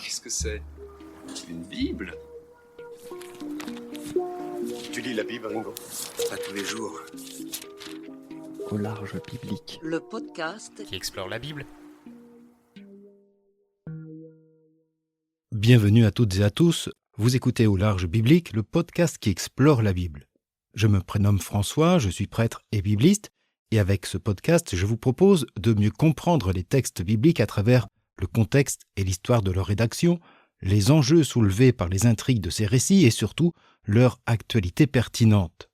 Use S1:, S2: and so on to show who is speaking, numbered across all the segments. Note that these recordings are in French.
S1: Qu'est-ce que c'est? Une Bible?
S2: Tu lis la Bible, Ringo?
S1: Pas tous les jours.
S3: Au large biblique.
S4: Le podcast
S5: qui explore la Bible.
S6: Bienvenue à toutes et à tous, vous écoutez Au large biblique, le podcast qui explore la Bible. Je me prénomme François, je suis prêtre et bibliste, et avec ce podcast, je vous propose de mieux comprendre les textes bibliques à travers le contexte et l'histoire de leur rédaction, les enjeux soulevés par les intrigues de ces récits et surtout leur actualité pertinente.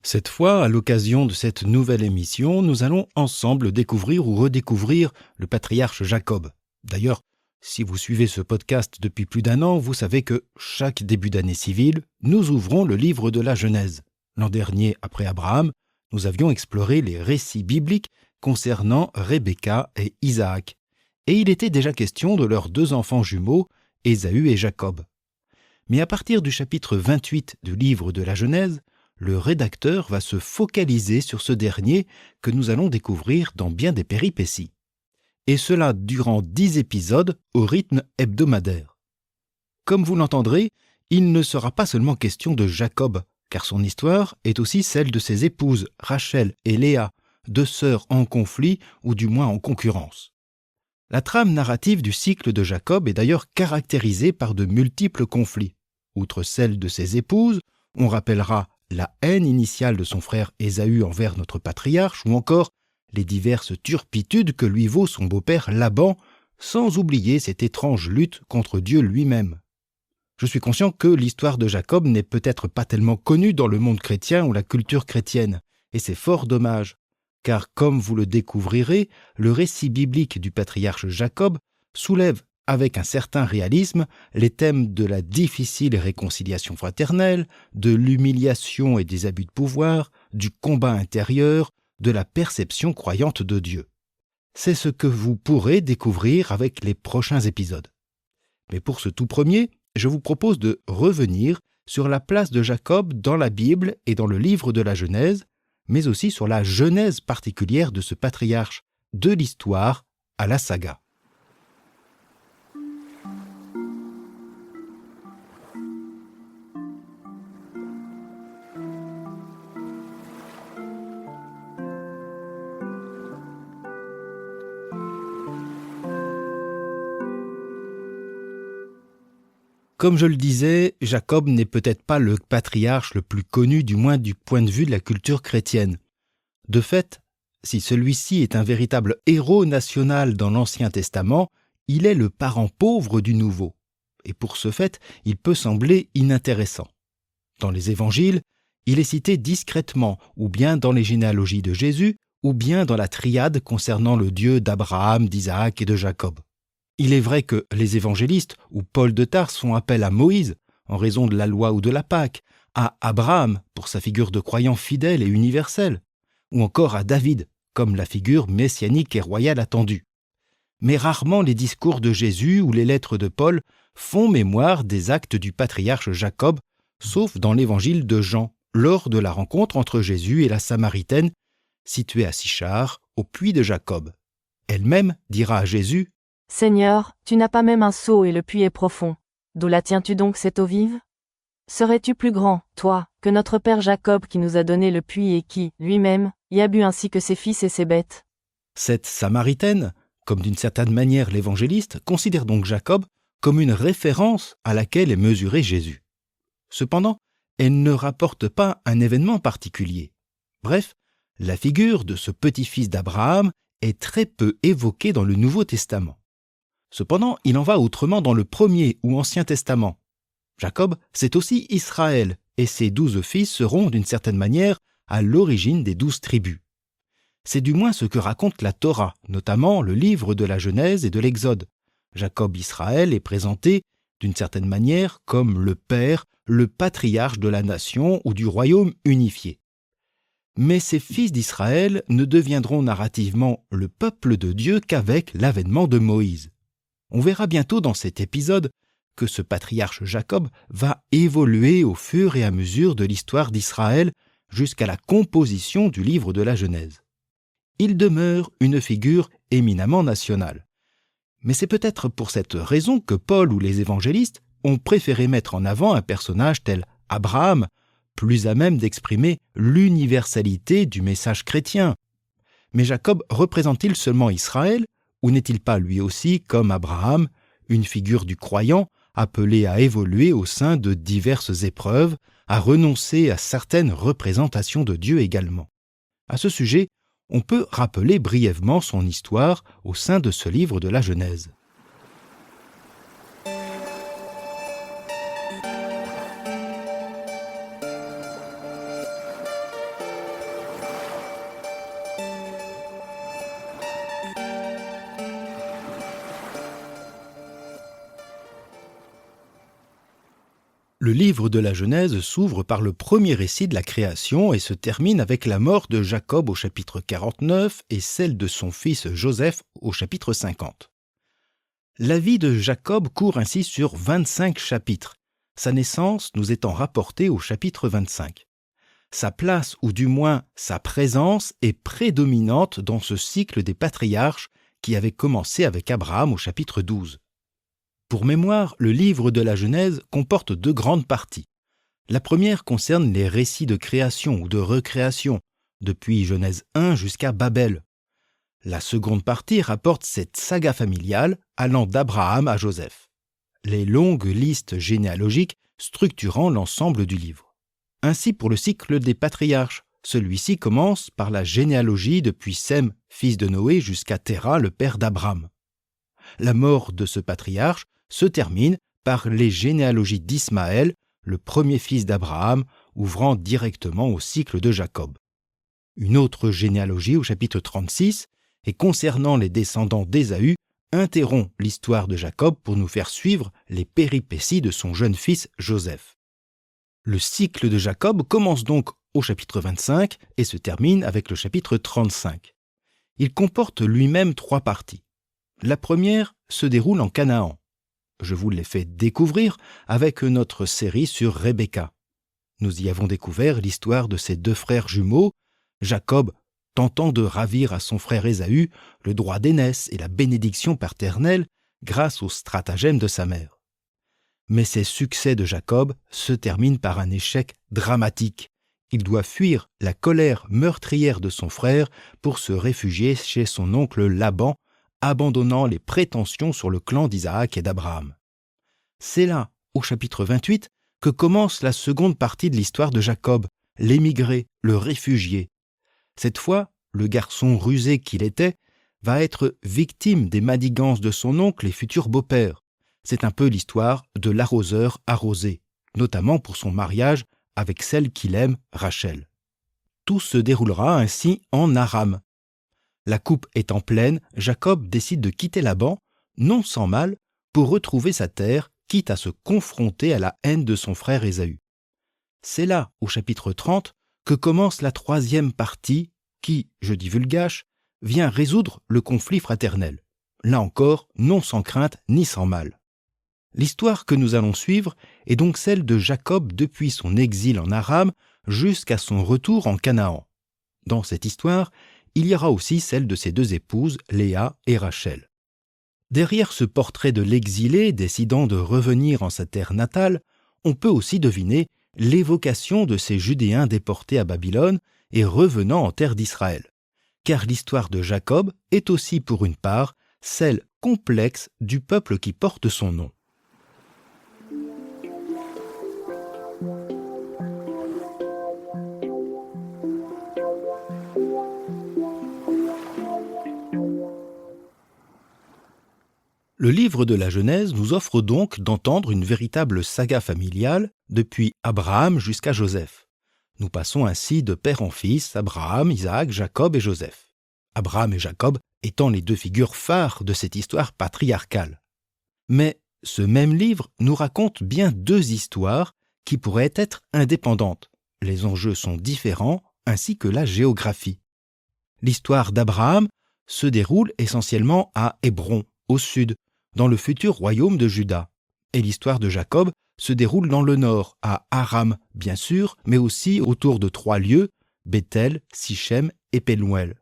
S6: Cette fois, à l'occasion de cette nouvelle émission, nous allons ensemble découvrir ou redécouvrir le patriarche Jacob. D'ailleurs, si vous suivez ce podcast depuis plus d'un an, vous savez que chaque début d'année civile, nous ouvrons le livre de la Genèse. L'an dernier, après Abraham, nous avions exploré les récits bibliques concernant Rebecca et Isaac. Et il était déjà question de leurs deux enfants jumeaux, Ésaü et Jacob. Mais à partir du chapitre 28 du livre de la Genèse, le rédacteur va se focaliser sur ce dernier que nous allons découvrir dans bien des péripéties. Et cela durant 10 épisodes au rythme hebdomadaire. Comme vous l'entendrez, il ne sera pas seulement question de Jacob, car son histoire est aussi celle de ses épouses Rachel et Léa, deux sœurs en conflit ou du moins en concurrence. La trame narrative du cycle de Jacob est d'ailleurs caractérisée par de multiples conflits. Outre celle de ses épouses, on rappellera la haine initiale de son frère Ésaü envers notre patriarche ou encore les diverses turpitudes que lui vaut son beau-père Laban, sans oublier cette étrange lutte contre Dieu lui-même. Je suis conscient que l'histoire de Jacob n'est peut-être pas tellement connue dans le monde chrétien ou la culture chrétienne, et c'est fort dommage, car comme vous le découvrirez, le récit biblique du patriarche Jacob soulève avec un certain réalisme les thèmes de la difficile réconciliation fraternelle, de l'humiliation et des abus de pouvoir, du combat intérieur, de la perception croyante de Dieu. C'est ce que vous pourrez découvrir avec les prochains épisodes. Mais pour ce tout premier, je vous propose de revenir sur la place de Jacob dans la Bible et dans le livre de la Genèse, mais aussi sur la genèse particulière de ce patriarche, de l'histoire à la saga. Comme je le disais, Jacob n'est peut-être pas le patriarche le plus connu, du moins du point de vue de la culture chrétienne. De fait, si celui-ci est un véritable héros national dans l'Ancien Testament, il est le parent pauvre du Nouveau. Et pour ce fait, il peut sembler inintéressant. Dans les évangiles, il est cité discrètement, ou bien dans les généalogies de Jésus, ou bien dans la triade concernant le Dieu d'Abraham, d'Isaac et de Jacob. Il est vrai que les évangélistes ou Paul de Tarse font appel à Moïse, en raison de la loi ou de la Pâque, à Abraham pour sa figure de croyant fidèle et universel, ou encore à David, comme la figure messianique et royale attendue. Mais rarement les discours de Jésus ou les lettres de Paul font mémoire des actes du patriarche Jacob, sauf dans l'évangile de Jean, lors de la rencontre entre Jésus et la Samaritaine, située à Sichar, au puits de Jacob. Elle-même dira à Jésus:
S7: « Seigneur, tu n'as pas même un seau et le puits est profond. D'où la tiens-tu donc cette eau vive? Serais-tu plus grand, toi, que notre père Jacob qui nous a donné le puits et qui, lui-même, y a bu ainsi que ses fils et ses bêtes ?»
S6: Cette Samaritaine, comme d'une certaine manière l'évangéliste, considère donc Jacob comme une référence à laquelle est mesuré Jésus. Cependant, elle ne rapporte pas un événement particulier. Bref, la figure de ce petit-fils d'Abraham est très peu évoquée dans le Nouveau Testament. Cependant, il en va autrement dans le Premier ou Ancien Testament. Jacob, c'est aussi Israël, et ses 12 fils seront, d'une certaine manière, à l'origine des 12 tribus. C'est du moins ce que raconte la Torah, notamment le livre de la Genèse et de l'Exode. Jacob Israël est présenté, d'une certaine manière, comme le père, le patriarche de la nation ou du royaume unifié. Mais ces fils d'Israël ne deviendront narrativement le peuple de Dieu qu'avec l'avènement de Moïse. On verra bientôt dans cet épisode que ce patriarche Jacob va évoluer au fur et à mesure de l'histoire d'Israël jusqu'à la composition du livre de la Genèse. Il demeure une figure éminemment nationale. Mais c'est peut-être pour cette raison que Paul ou les évangélistes ont préféré mettre en avant un personnage tel Abraham, plus à même d'exprimer l'universalité du message chrétien. Mais Jacob représente-t-il seulement Israël, ou n'est-il pas lui aussi, comme Abraham, une figure du croyant appelé à évoluer au sein de diverses épreuves, à renoncer à certaines représentations de Dieu également? À ce sujet, on peut rappeler brièvement son histoire au sein de ce livre de la Genèse. Le livre de la Genèse s'ouvre par le premier récit de la création et se termine avec la mort de Jacob au chapitre 49 et celle de son fils Joseph au chapitre 50. La vie de Jacob court ainsi sur 25 chapitres, sa naissance nous étant rapportée au chapitre 25. Sa place, ou du moins sa présence, est prédominante dans ce cycle des patriarches qui avait commencé avec Abraham au chapitre 12. Pour mémoire, le livre de la Genèse comporte 2 grandes parties. La première concerne les récits de création ou de recréation, depuis Genèse 1 jusqu'à Babel. La seconde partie rapporte cette saga familiale allant d'Abraham à Joseph. Les longues listes généalogiques structurant l'ensemble du livre. Ainsi pour le cycle des patriarches, celui-ci commence par la généalogie depuis Sem, fils de Noé, jusqu'à Téra, le père d'Abraham. La mort de ce patriarche se termine par les généalogies d'Ismaël, le premier fils d'Abraham, ouvrant directement au cycle de Jacob. Une autre généalogie au chapitre 36, et concernant les descendants d'Ésaü, interrompt l'histoire de Jacob pour nous faire suivre les péripéties de son jeune fils Joseph. Le cycle de Jacob commence donc au chapitre 25 et se termine avec le chapitre 35. Il comporte lui-même 3 parties. La première se déroule en Canaan. Je vous l'ai fait découvrir avec notre série sur Rebecca. Nous y avons découvert l'histoire de ses 2 frères jumeaux, Jacob tentant de ravir à son frère Ésaü le droit d'aînesse et la bénédiction paternelle grâce au stratagème de sa mère. Mais ces succès de Jacob se terminent par un échec dramatique. Il doit fuir la colère meurtrière de son frère pour se réfugier chez son oncle Laban, abandonnant les prétentions sur le clan d'Isaac et d'Abraham. C'est là, au chapitre 28, que commence la seconde partie de l'histoire de Jacob, l'émigré, le réfugié. Cette fois, le garçon rusé qu'il était va être victime des manigances de son oncle et futur beau-père. C'est un peu l'histoire de l'arroseur arrosé, notamment pour son mariage avec celle qu'il aime, Rachel. Tout se déroulera ainsi en Aram. La coupe étant pleine, Jacob décide de quitter Laban, non sans mal, pour retrouver sa terre, quitte à se confronter à la haine de son frère Ésaü. C'est là, au chapitre 30, que commence la 3e partie qui, je divulgâche, vient résoudre le conflit fraternel. Là encore, non sans crainte ni sans mal. L'histoire que nous allons suivre est donc celle de Jacob depuis son exil en Aram jusqu'à son retour en Canaan. Dans cette histoire, il y aura aussi celle de ses 2 épouses, Léa et Rachel. Derrière ce portrait de l'exilé décidant de revenir en sa terre natale, on peut aussi deviner l'évocation de ces Judéens déportés à Babylone et revenant en terre d'Israël. Car l'histoire de Jacob est aussi pour une part celle complexe du peuple qui porte son nom. Le livre de la Genèse nous offre donc d'entendre une véritable saga familiale depuis Abraham jusqu'à Joseph. Nous passons ainsi de père en fils, Abraham, Isaac, Jacob et Joseph. Abraham et Jacob étant les 2 figures phares de cette histoire patriarcale. Mais ce même livre nous raconte bien 2 histoires qui pourraient être indépendantes. Les enjeux sont différents, ainsi que la géographie. L'histoire d'Abraham se déroule essentiellement à Hébron, au sud, dans le futur royaume de Juda. Et l'histoire de Jacob se déroule dans le nord, à Aram, bien sûr, mais aussi autour de 3 lieux, Bethel, Sichem et Pénuel.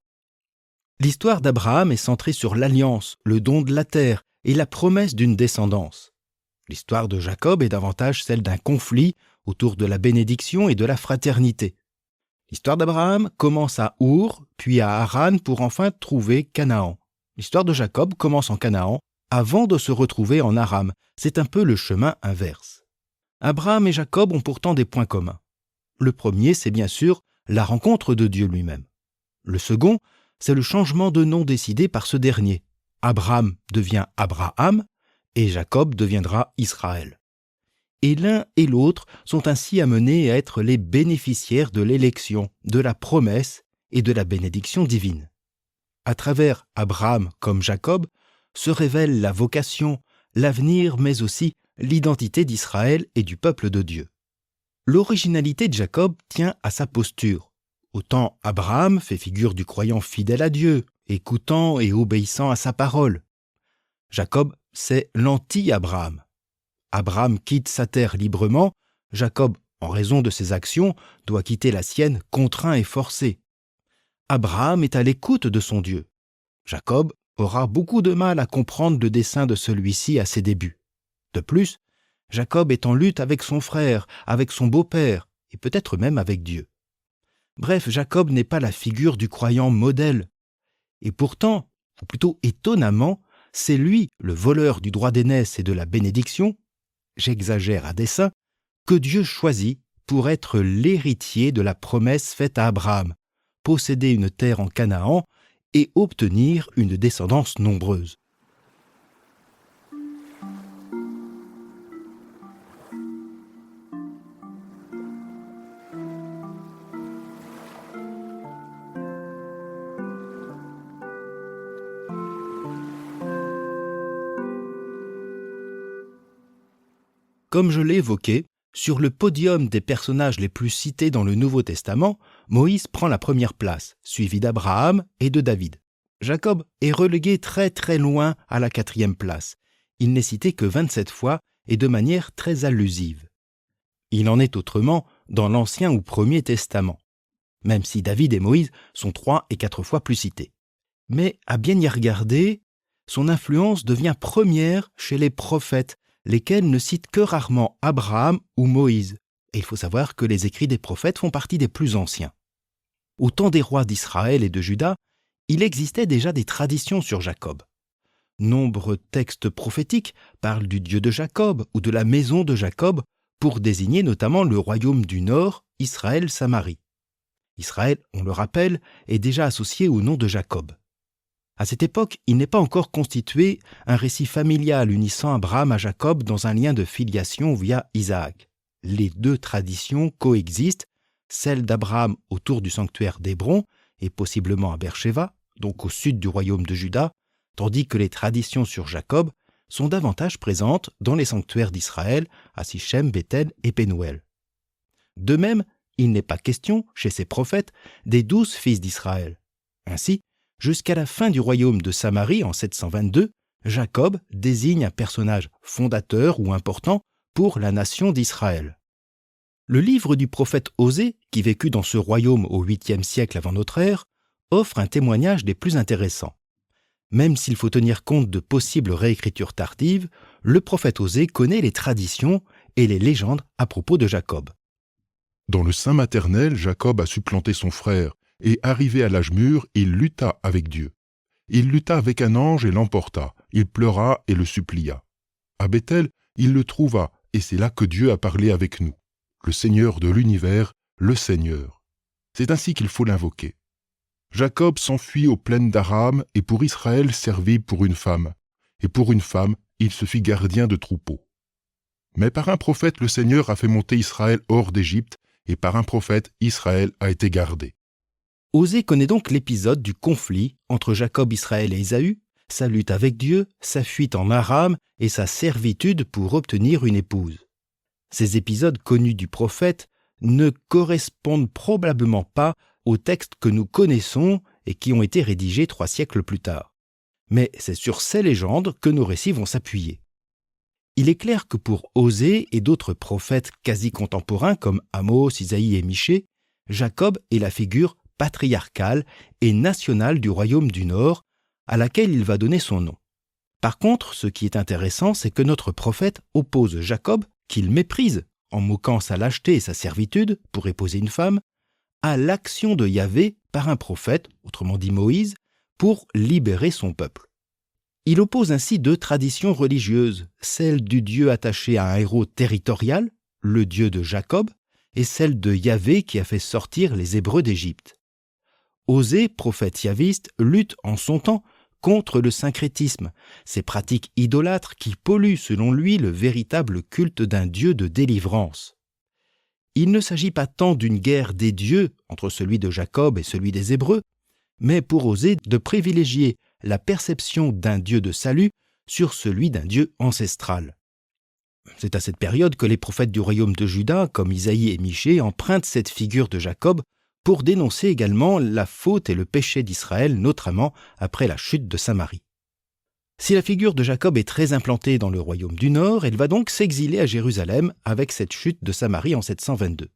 S6: L'histoire d'Abraham est centrée sur l'alliance, le don de la terre, et la promesse d'une descendance. L'histoire de Jacob est davantage celle d'un conflit autour de la bénédiction et de la fraternité. L'histoire d'Abraham commence à Our, puis à Haran pour enfin trouver Canaan. L'histoire de Jacob commence en Canaan avant de se retrouver en Aram. C'est un peu le chemin inverse. Abraham et Jacob ont pourtant des points communs. Le premier, c'est bien sûr la rencontre de Dieu lui-même. Le second, c'est le changement de nom décidé par ce dernier. Abraham devient Abraham et Jacob deviendra Israël. Et l'un et l'autre sont ainsi amenés à être les bénéficiaires de l'élection, de la promesse et de la bénédiction divine. À travers Abraham comme Jacob se révèle la vocation, l'avenir, mais aussi l'identité d'Israël et du peuple de Dieu. L'originalité de Jacob tient à sa posture. Autant Abraham fait figure du croyant fidèle à Dieu, écoutant et obéissant à sa parole. Jacob, c'est l'anti-Abraham. Abraham quitte sa terre librement, Jacob, en raison de ses actions, doit quitter la sienne contraint et forcé. Abraham est à l'écoute de son Dieu. Jacob aura beaucoup de mal à comprendre le dessein de celui-ci à ses débuts. De plus, Jacob est en lutte avec son frère, avec son beau-père, et peut-être même avec Dieu. Bref, Jacob n'est pas la figure du croyant modèle. Et pourtant, ou plutôt étonnamment, c'est lui, le voleur du droit d'aînesse et de la bénédiction, j'exagère à dessein, que Dieu choisit pour être l'héritier de la promesse faite à Abraham, posséder une terre en Canaan et obtenir une descendance nombreuse. Comme je l'ai évoqué, sur le podium des personnages les plus cités dans le Nouveau Testament, Moïse prend la première place, suivi d'Abraham et de David. Jacob est relégué très très loin à la 4e place. Il n'est cité que 27 fois et de manière très allusive. Il en est autrement dans l'Ancien ou Premier Testament, même si David et Moïse sont 3 et 4 fois plus cités. Mais à bien y regarder, son influence devient première chez les prophètes, lesquels ne citent que rarement Abraham ou Moïse. Et il faut savoir que les écrits des prophètes font partie des plus anciens. Au temps des rois d'Israël et de Juda, il existait déjà des traditions sur Jacob. Nombreux textes prophétiques parlent du Dieu de Jacob ou de la maison de Jacob pour désigner notamment le royaume du Nord, Israël-Samarie. Israël, on le rappelle, est déjà associé au nom de Jacob. À cette époque, il n'est pas encore constitué un récit familial unissant Abraham à Jacob dans un lien de filiation via Isaac. Les deux traditions coexistent, celle d'Abraham autour du sanctuaire d'Hébron et possiblement à Beersheba, donc au sud du royaume de Juda, tandis que les traditions sur Jacob sont davantage présentes dans les sanctuaires d'Israël, à Sichem, Béthel et Pénuel. De même, il n'est pas question, chez ces prophètes, des 12 fils d'Israël. Ainsi, jusqu'à la fin du royaume de Samarie en 722, Jacob désigne un personnage fondateur ou important pour la nation d'Israël. Le livre du prophète Osée, qui vécut dans ce royaume au 8e siècle avant notre ère, offre un témoignage des plus intéressants. Même s'il faut tenir compte de possibles réécritures tardives, le prophète Osée connaît les traditions et les légendes à propos de Jacob.
S4: Dans le sein maternel, Jacob a supplanté son frère, et arrivé à l'âge mûr, il lutta avec Dieu. Il lutta avec un ange et l'emporta. Il pleura et le supplia. À Béthel, il le trouva, et c'est là que Dieu a parlé avec nous. Le Seigneur de l'univers, le Seigneur. C'est ainsi qu'il faut l'invoquer. Jacob s'enfuit aux plaines d'Aram, et pour Israël servit pour une femme. Et pour une femme, il se fit gardien de troupeaux. Mais par un prophète, le Seigneur a fait monter Israël hors d'Égypte, et par un prophète, Israël a été gardé.
S6: Osée connaît donc l'épisode du conflit entre Jacob, Israël et Ésaü, sa lutte avec Dieu, sa fuite en Aram et sa servitude pour obtenir une épouse. Ces épisodes connus du prophète ne correspondent probablement pas aux textes que nous connaissons et qui ont été rédigés 3 siècles plus tard. Mais c'est sur ces légendes que nos récits vont s'appuyer. Il est clair que pour Osée et d'autres prophètes quasi contemporains comme Amos, Isaïe et Michée, Jacob est la figure patriarcale et nationale du royaume du Nord, à laquelle il va donner son nom. Par contre, ce qui est intéressant, c'est que notre prophète oppose Jacob, qu'il méprise, en moquant sa lâcheté et sa servitude pour épouser une femme, à l'action de Yahvé par un prophète, autrement dit Moïse, pour libérer son peuple. Il oppose ainsi deux traditions religieuses, celle du Dieu attaché à un héros territorial, le Dieu de Jacob, et celle de Yahvé qui a fait sortir les Hébreux d'Égypte. Osée, prophète yahviste, lutte en son temps contre le syncrétisme, ces pratiques idolâtres qui polluent selon lui le véritable culte d'un Dieu de délivrance. Il ne s'agit pas tant d'une guerre des dieux entre celui de Jacob et celui des Hébreux, mais pour Osée de privilégier la perception d'un Dieu de salut sur celui d'un Dieu ancestral. C'est à cette période que les prophètes du royaume de Juda, comme Isaïe et Michée, empruntent cette figure de Jacob pour dénoncer également la faute et le péché d'Israël, notamment après la chute de Samarie. Si la figure de Jacob est très implantée dans le royaume du Nord, elle va donc s'exiler à Jérusalem avec cette chute de Samarie en 722.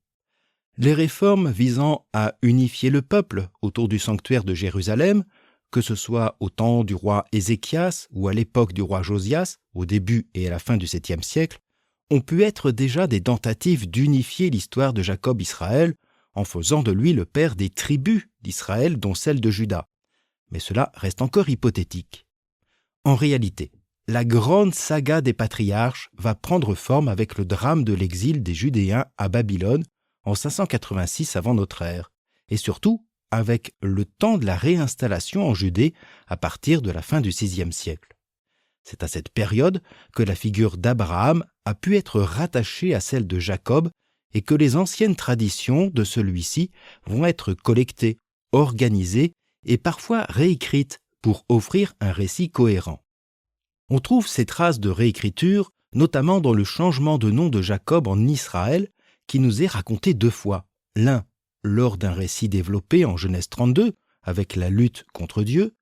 S6: Les réformes visant à unifier le peuple autour du sanctuaire de Jérusalem, que ce soit au temps du roi Ézéchias ou à l'époque du roi Josias, au début et à la fin du 7e siècle, ont pu être déjà des tentatives d'unifier l'histoire de Jacob-Israël en faisant de lui le père des tribus d'Israël, dont celle de Juda. Mais cela reste encore hypothétique. En réalité, la grande saga des patriarches va prendre forme avec le drame de l'exil des Judéens à Babylone en 586 avant notre ère, et surtout avec le temps de la réinstallation en Judée à partir de la fin du VIe siècle. C'est à cette période que la figure d'Abraham a pu être rattachée à celle de Jacob et que les anciennes traditions de celui-ci vont être collectées, organisées et parfois réécrites pour offrir un récit cohérent. On trouve ces traces de réécriture notamment dans le changement de nom de Jacob en Israël qui nous est raconté deux fois, l'un lors d'un récit développé en Genèse 32 avec la lutte contre Dieu,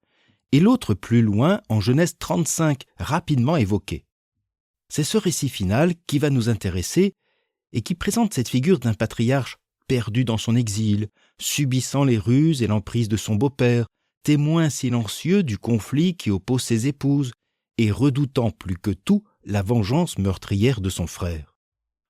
S6: et l'autre plus loin en Genèse 35 rapidement évoqué. C'est ce récit final qui va nous intéresser et qui présente cette figure d'un patriarche perdu dans son exil, subissant les ruses et l'emprise de son beau-père, témoin silencieux du conflit qui oppose ses épouses et redoutant plus que tout la vengeance meurtrière de son frère.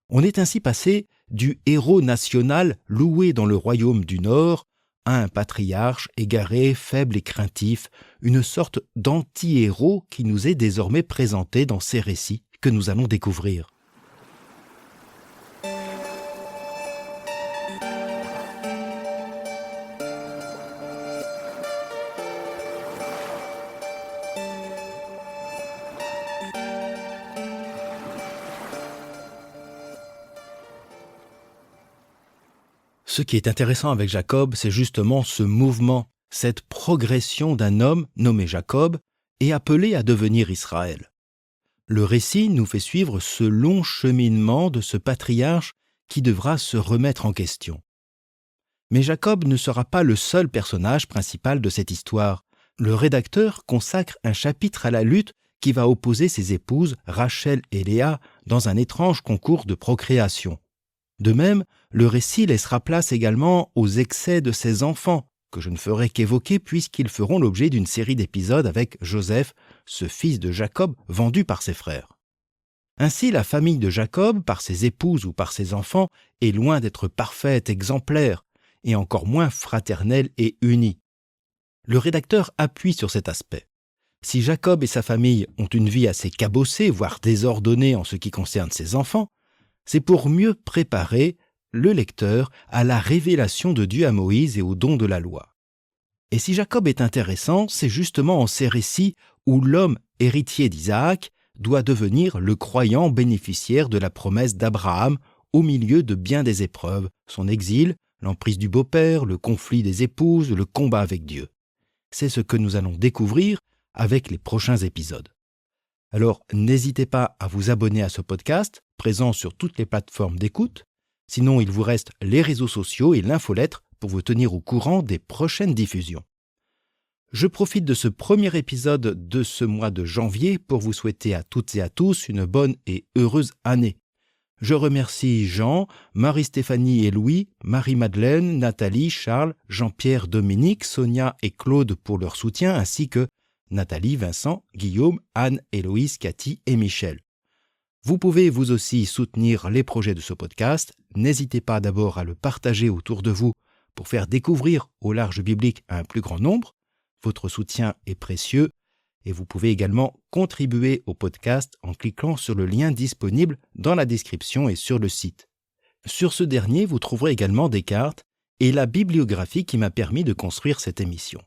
S6: On est ainsi passé du héros national loué dans le royaume du Nord à un patriarche égaré, faible et craintif, une sorte d'anti-héros qui nous est désormais présenté dans ces récits que nous allons découvrir. Ce qui est intéressant avec Jacob, c'est justement ce mouvement, cette progression d'un homme nommé Jacob et appelé à devenir Israël. Le récit nous fait suivre ce long cheminement de ce patriarche qui devra se remettre en question. Mais Jacob ne sera pas le seul personnage principal de cette histoire. Le rédacteur consacre un chapitre à la lutte qui va opposer ses épouses Rachel et Léa dans un étrange concours de procréation. De même, le récit laissera place également aux excès de ses enfants, que je ne ferai qu'évoquer puisqu'ils feront l'objet d'une série d'épisodes avec Joseph, ce fils de Jacob vendu par ses frères. Ainsi, la famille de Jacob, par ses épouses ou par ses enfants, est loin d'être parfaite, exemplaire, et encore moins fraternelle et unie. Le rédacteur appuie sur cet aspect. Si Jacob et sa famille ont une vie assez cabossée, voire désordonnée en ce qui concerne ses enfants, c'est pour mieux préparer le lecteur à la révélation de Dieu à Moïse et au don de la loi. Et si Jacob est intéressant, c'est justement en ces récits où l'homme héritier d'Isaac doit devenir le croyant bénéficiaire de la promesse d'Abraham au milieu de bien des épreuves, son exil, l'emprise du beau-père, le conflit des épouses, le combat avec Dieu. C'est ce que nous allons découvrir avec les prochains épisodes. Alors, n'hésitez pas à vous abonner à ce podcast, présent sur toutes les plateformes d'écoute. Sinon, il vous reste les réseaux sociaux et l'infolettre pour vous tenir au courant des prochaines diffusions. Je profite de ce premier épisode de ce mois de janvier pour vous souhaiter à toutes et à tous une bonne et heureuse année. Je remercie Jean, Marie-Stéphanie et Louis, Marie-Madeleine, Nathalie, Charles, Jean-Pierre, Dominique, Sonia et Claude pour leur soutien, ainsi que Nathalie, Vincent, Guillaume, Anne, Héloïse, Cathy et Michel. Vous pouvez vous aussi soutenir les projets de ce podcast. N'hésitez pas d'abord à le partager autour de vous pour faire découvrir Au Large Biblique à un plus grand nombre. Votre soutien est précieux et vous pouvez également contribuer au podcast en cliquant sur le lien disponible dans la description et sur le site. Sur ce dernier, vous trouverez également des cartes et la bibliographie qui m'a permis de construire cette émission.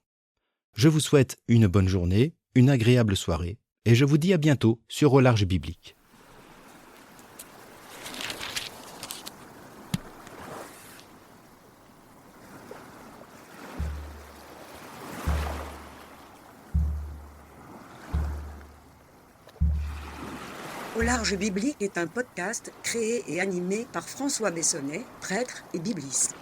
S6: Je vous souhaite une bonne journée, une agréable soirée et je vous dis à bientôt sur Au Large Biblique.
S5: Au Large Biblique est un podcast créé et animé par François Bessonnet, prêtre et bibliste.